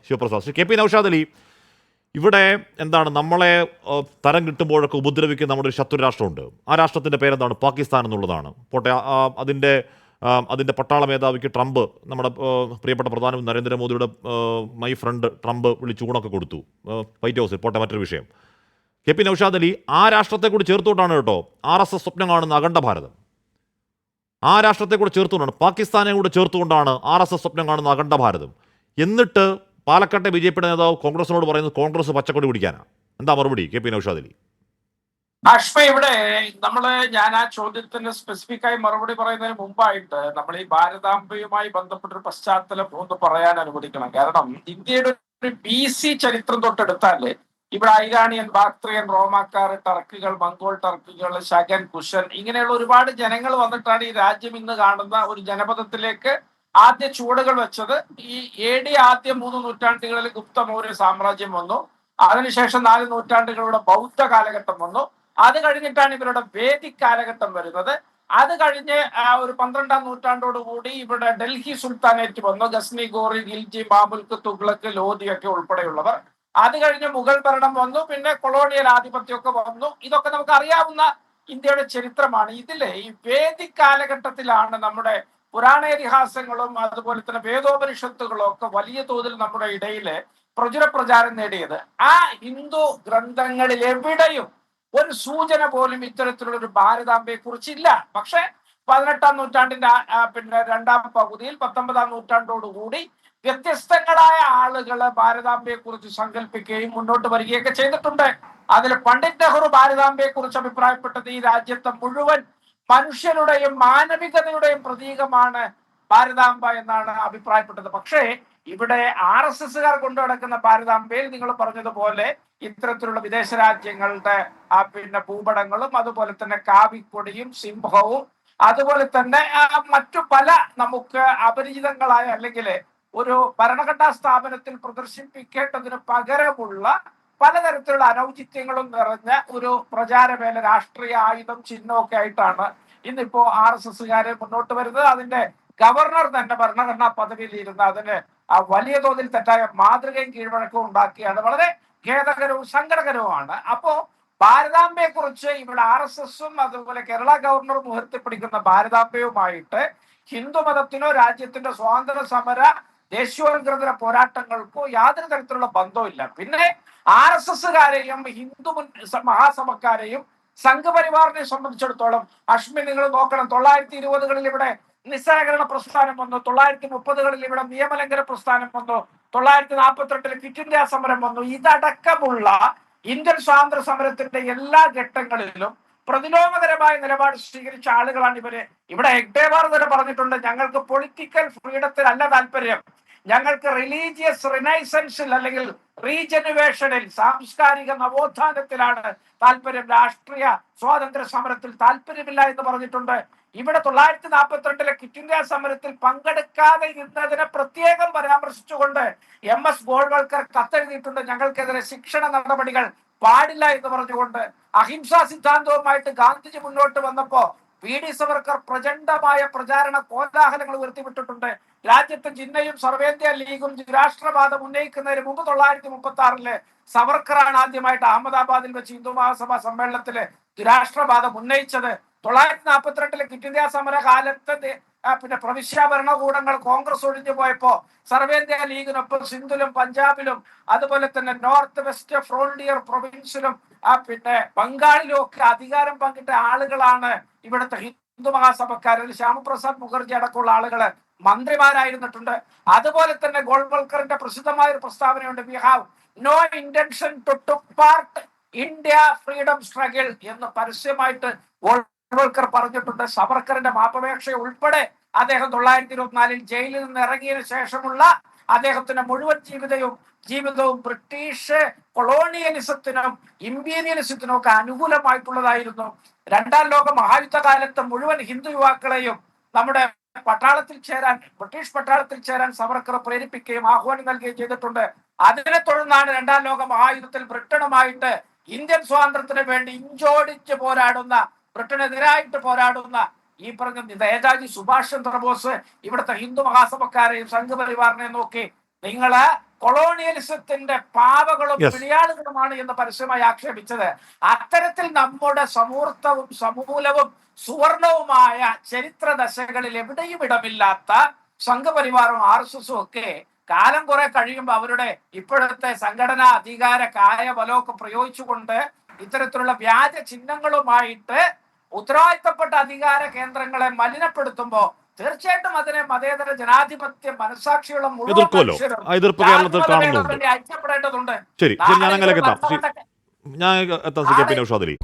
Sivaprasad. Shri K P Naushad Ali, ഇവിടെ എന്താണ് നമ്മളെ തരം കിട്ടുമ്പോഴൊക്കെ ഉപദ്രവിക്കുന്ന നമ്മുടെ ഒരു ശത്രു രാഷ്ട്രമുണ്ട്. ആ രാഷ്ട്രത്തിൻ്റെ പേരെന്താണ്? പാകിസ്ഥാൻ എന്നുള്ളതാണ്. പോട്ടെ, അതിൻ്റെ പട്ടാള മേധാവിക്ക് ട്രംപ്, നമ്മുടെ പ്രിയപ്പെട്ട പ്രധാനമന്ത്രി നരേന്ദ്രമോദിയുടെ മൈ ഫ്രണ്ട് ട്രംപ് വിളിച്ച് ഊണൊക്കെ കൊടുത്തു വൈറ്റ് ഹൗസിൽ. പോട്ടെ, മറ്റൊരു വിഷയം. കെ പി നൗഷാദ് അലി, ആ രാഷ്ട്രത്തെ കൂടി ചേർത്തുകൊണ്ടാണ് കേട്ടോ RSS സ്വപ്നം കാണുന്ന അഖണ്ഡ ഭാരതം. ആ രാഷ്ട്രത്തെ കൂടെ ചേർത്തുകൊണ്ടാണ്, പാകിസ്ഥാനെ കൂടെ ചേർത്തുകൊണ്ടാണ് RSS സ്വപ്നം കാണുന്ന അഖണ്ഡ ഭാരതം. എന്നിട്ട് പാലക്കാട്ടെ BJP നേതാവ് കോൺഗ്രസിനോട് പറയുന്നത് കോൺഗ്രസ് പച്ചക്കൊടി പിടിക്കാനാണ്. എന്താ മറുപടി കെ പി നൗഷാദ് അലി? അഷ്മ, ഇവിടെ ഞാൻ ആ ചോദ്യത്തിന് സ്പെസിഫിക് ആയി മറുപടി പറയുന്നതിന് മുമ്പായിട്ട് നമ്മൾ ഈ ഭാരതാംബയുമായി ബന്ധപ്പെട്ടൊരു പശ്ചാത്തലം ഒന്ന് പറയാൻ അനുവദിക്കണം. കാരണം ഇന്ത്യയുടെ ഒരു BC ചരിത്രം തൊട്ടെടുത്താല് ഇവിടെ ഐരാണിയൻ, ബാക്ട്രിയൻ, റോമാക്കാർ, ടർക്കുകൾ, മംഗോൾ ടർക്കുകൾ, ശകൻ, കുശൻ, ഇങ്ങനെയുള്ള ഒരുപാട് ജനങ്ങൾ വന്നിട്ടാണ് ഈ രാജ്യം ഇന്ന് കാണുന്ന ഒരു ജനപദത്തിലേക്ക് ആദ്യ ചുവടുകൾ വെച്ചത്. ഈ AD ആദ്യ 3 നൂറ്റാണ്ടുകളിൽ ഗുപ്ത മൗര്യ സാമ്രാജ്യം വന്നു. അതിനുശേഷം 4 നൂറ്റാണ്ടുകളുടെ ബൗദ്ധ കാലഘട്ടം വന്നു. അത് കഴിഞ്ഞിട്ടാണ് ഇവരുടെ വേദിക് കാലഘട്ടം വരുന്നത്. അത് കഴിഞ്ഞ് ഒരു 12ാം നൂറ്റാണ്ടോടുകൂടി ഇവിടെ ഡൽഹി സുൽത്താനേറ്റ് വന്നു. ഗസ്നി, ഗോറി, ഖിൽജി, ബാബുൽക്ക്, തുഗ്ലക്ക്, ലോധി ഒക്കെ ഉൾപ്പെടെയുള്ളവർ. അത് കഴിഞ്ഞ് മുഗൾ ഭരണം വന്നു. പിന്നെ കൊളോണിയൽ ആധിപത്യമൊക്കെ വന്നു. ഇതൊക്കെ നമുക്ക് അറിയാവുന്ന ഇന്ത്യയുടെ ചരിത്രമാണ്. ഇതിലെ ഈ വേദിക് കാലഘട്ടത്തിലാണ് നമ്മുടെ പുരാണേതിഹാസങ്ങളും അതുപോലെ തന്നെ വേദോപനിഷത്തുകളും ഒക്കെ വലിയ തോതിൽ നമ്മുടെ ഇടയില് പ്രചാരം നേടിയത്. ആ ഹിന്ദു ഗ്രന്ഥങ്ങളിൽ എവിടെയും ഒരു സൂചന പോലും ഇത്തരത്തിലുള്ള ഒരു ഭാരതാംബയെ കുറിച്ചില്ല. പക്ഷെ 18ാം നൂറ്റാണ്ടിന്റെ പിന്നെ 2ാം പകുതിയിൽ 19ാം നൂറ്റാണ്ടോടുകൂടി വ്യത്യസ്തങ്ങളായ ആളുകൾ ഭാരതാംബയെ കുറിച്ച് സങ്കല്പിക്കുകയും മുന്നോട്ട് വരികയൊക്കെ ചെയ്തിട്ടുണ്ട്. അതിൽ പണ്ഡിറ്റ് നെഹ്റു ഭാരതാംബയെ കുറിച്ച് അഭിപ്രായപ്പെട്ടത് ഈ രാജ്യത്തെ മുഴുവൻ മനുഷ്യരുടെയും മാനവികതയുടെയും പ്രതീകമാണ് ഭാരതാംബ എന്നാണ് അഭിപ്രായപ്പെട്ടത്. പക്ഷേ ഇവിടെ RSSകാർ കൊണ്ടു നടക്കുന്ന ഭാരതാംബയിൽ നിങ്ങൾ പറഞ്ഞതുപോലെ ഇത്തരത്തിലുള്ള വിദേശ രാജ്യങ്ങളുടെ പിന്നെ ഭൂപടങ്ങളും അതുപോലെ തന്നെ കാവിക്കൊടിയും സിംഹവും അതുപോലെ തന്നെ മറ്റു പല നമുക്ക് അപരിചിതങ്ങളായ അല്ലെങ്കിൽ ഒരു ഭരണഘടനാ സ്ഥാപനത്തിൽ പ്രദർശിപ്പിക്കേണ്ടതിന് പകരമുള്ള പലതരത്തിലുള്ള അനൗചിത്യങ്ങളും നിറഞ്ഞ ഒരു പ്രചാരവേല, രാഷ്ട്രീയ ആയുധം, ചിഹ്നമൊക്കെ ആയിട്ടാണ് ഇന്നിപ്പോ RSSകാര് മുന്നോട്ട് വരുന്നത്. അതിന്റെ ഗവർണർ തന്നെ ഭരണഘടനാ പദവിയിൽ ഇരുന്ന് അതിന് വലിയ തോതിൽ തെറ്റായ മാതൃകയും കീഴ്വഴക്കവും ഉണ്ടാക്കിയാണ്. വളരെ ഖേദകരവും സങ്കടകരവുമാണ്. അപ്പോ ഭാരതാംബയെ കുറിച്ച് ഇവിടെ RSSും അതുപോലെ കേരള ഗവർണറും ഉയർത്തിപ്പിടിക്കുന്ന ഭാരതാംബയുമായിട്ട് ഹിന്ദുമതത്തിനോ രാജ്യത്തിന്റെ സ്വാതന്ത്ര്യ സമര ദേശീയോദ്ഗ്രഥന പോരാട്ടങ്ങൾക്കോ യാതൊരു തരത്തിലുള്ള ബന്ധവുമില്ല. പിന്നെ RSSകാരെയും ഹിന്ദു മഹാസഭക്കാരെയും സംഘപരിവാറിനെ സംബന്ധിച്ചിടത്തോളം അഷ്മി നിങ്ങൾ നോക്കണം, 1920കളിൽ ഇവിടെ നിസ്സഹകരണ പ്രസ്ഥാനം വന്നു, 1930കളിൽ ഇവിടെ നിയമലംഘന പ്രസ്ഥാനം വന്നു, 1942 ക്വിറ്റ് ഇന്ത്യ സമരം വന്നു. ഇതടക്കമുള്ള ഇന്ത്യൻ സ്വാതന്ത്ര്യ സമരത്തിന്റെ എല്ലാ ഘട്ടങ്ങളിലും പ്രതിലോമകരമായ നിലപാട് സ്വീകരിച്ച ആളുകളാണ് ഇവര്. ഇവിടെ ഹെഗ്ഡേവാർ തന്നെ പറഞ്ഞിട്ടുണ്ട്, ഞങ്ങൾക്ക് പൊളിറ്റിക്കൽ ഫ്രീഡത്തിലല്ല താല്പര്യം, ഞങ്ങൾക്ക് റിലീജിയസ് റിനൈസൻസിൽ അല്ലെങ്കിൽ റീജനുവേഷനിൽ, സാംസ്കാരിക നവോത്ഥാനത്തിലാണ് താല്പര്യം, രാഷ്ട്രീയ സ്വാതന്ത്ര്യ സമരത്തിൽ താല്പര്യമില്ല എന്ന് പറഞ്ഞിട്ടുണ്ട്. ഇവിടെ 1942 ക്വിറ്റ് ഇന്ത്യ സമരത്തിൽ പങ്കെടുക്കാതെ ഇരുന്നതിനെ പ്രത്യേകം പരാമർശിച്ചുകൊണ്ട് MS ഗോൾവൽക്കർ കത്തെഴുതിയിട്ടുണ്ട്, ഞങ്ങൾക്കെതിരെ ശിക്ഷണ നടപടികൾ പാടില്ല എന്ന് പറഞ്ഞുകൊണ്ട്. അഹിംസാ സിദ്ധാന്തവുമായിട്ട് ഗാന്ധിജി മുന്നോട്ട് വന്നപ്പോ VD സവർക്കർ പ്രചണ്ഡമായ പ്രചാരണ കോലാഹലങ്ങൾ ഉയർത്തിവിട്ടിട്ടുണ്ട്. രാജ്യത്ത് ജിന്നയും സർവേന്ത്യ ലീഗും രാഷ്ട്രവാദം ഉന്നയിക്കുന്നതിന് മുമ്പ് 1936 സവർക്കറാണ് ആദ്യമായിട്ട് അഹമ്മദാബാദിൽ വെച്ച് ഹിന്ദു മഹാസഭാ സമ്മേളനത്തില് രാഷ്ട്രവാദം ഉന്നയിച്ചത്. 1942 ക്വിറ്റ് ഇന്ത്യ സമര കാലത്ത് പിന്നെ പ്രവിശ്യ ഭരണകൂടങ്ങൾ കോൺഗ്രസ് ഒഴിഞ്ഞു പോയപ്പോ സർവേന്ത്യ ലീഗിനൊപ്പം സിന്ധുലും പഞ്ചാബിലും അതുപോലെ തന്നെ നോർത്ത് വെസ്റ്റ് ഫ്രോണ്ടിയർ പ്രൊവിൻസിലും പിന്നെ ബംഗാളിലും ഒക്കെ അധികാരം പങ്കിട്ട ആളുകളാണ് ഇവിടുത്തെ ഹിന്ദു മഹാസഭക്കാരിൽ. ശ്യാമപ്രസാദ് മുഖർജി അടക്കമുള്ള ആളുകള് മന്ത്രിമാരായിരുന്നിട്ടുണ്ട്. അതുപോലെ തന്നെ ഗോൾവൽക്കറിന്റെ പ്രസിദ്ധമായ ഒരു പ്രസ്താവനയുണ്ട്, we have no intention to take part India freedom struggle എന്ന് പരസ്യമായിട്ട് ഗോൾവൽക്കർ പറഞ്ഞിട്ടുണ്ട്. സവർക്കറിന്റെ മാപ്പപേക്ഷ ഉൾപ്പെടെ അദ്ദേഹം 1924 ജയിലിൽ നിന്ന് ഇറങ്ങിയതിനു ശേഷമുള്ള അദ്ദേഹത്തിന്റെ മുഴുവൻ ജീവിതവും ബ്രിട്ടീഷ് കൊളോണിയലിസത്തിനും ഇമ്പീരിയലിസത്തിനും ഒക്കെ അനുകൂലമായിട്ടുള്ളതായിരുന്നു. 2ാം ലോക മഹായുദ്ധ കാലത്ത് മുഴുവൻ ഹിന്ദു യുവാക്കളെയും നമ്മുടെ പട്ടാളത്തിൽ ചേരാൻ, ബ്രിട്ടീഷ് പട്ടാളത്തിൽ ചേരാൻ സവർക്കർ പ്രേരിപ്പിക്കുകയും ആഹ്വാനം നൽകുകയും ചെയ്തിട്ടുണ്ട്. അതിനെ തുടർന്നാണ് 2ാം ലോക മഹായുദ്ധത്തിൽ ബ്രിട്ടനുമായിട്ട് ഇന്ത്യൻ സ്വാതന്ത്ര്യത്തിന് വേണ്ടി ഇഞ്ചോടിച്ച് പോരാടുന്ന, ബ്രിട്ടനെതിരായിട്ട് പോരാടുന്ന ഈ പറഞ്ഞ നേതാജി സുഭാഷ് ചന്ദ്രബോസ് ഇവിടുത്തെ ഹിന്ദു മഹാസഭക്കാരെയും സംഘപരിവാറിനെയും നോക്കി നിങ്ങള് കൊളോണിയലിസത്തിന്റെ പാവകളും യെസ്. പിടിയാളുകളുമാണ് എന്ന് പരസ്യമായി ആക്ഷേപിച്ചത്. അത്തരത്തിൽ നമ്മുടെ സമൂർത്തവും സമൂലവും സുവർണവുമായ ചരിത്ര ദശകളിൽ എവിടെയും ഇടമില്ലാത്ത സംഘപരിവാറും RSSും ഒക്കെ കാലം കുറെ കഴിയുമ്പോൾ അവരുടെ ഇപ്പോഴത്തെ സംഘടനാ അധികാര കായബലമൊക്കെ പ്രയോഗിച്ചുകൊണ്ട് ഇത്തരത്തിലുള്ള വ്യാജ ചിഹ്നങ്ങളുമായിട്ട് ഉത്തരവാദിത്തപ്പെട്ട അധികാര കേന്ദ്രങ്ങളെ മലിനപ്പെടുത്തുമ്പോൾ തീർച്ചയായിട്ടും അതിനെ മതേതര ജനാധിപത്യ മനസാക്ഷിയുള്ള മുഴുവൻ എതിർക്കുമല്ലോ. മനുഷ്യരും ആ എതിർപ്പ് കേരളത്തിൽ കാണുന്നുണ്ട്. ഐക്യപ്പെടേണ്ടതുണ്ട്. ശരി, ഞാൻ അങ്ങനെ എത്താം. ഞാൻ എത്താം. K P Naushad Ali.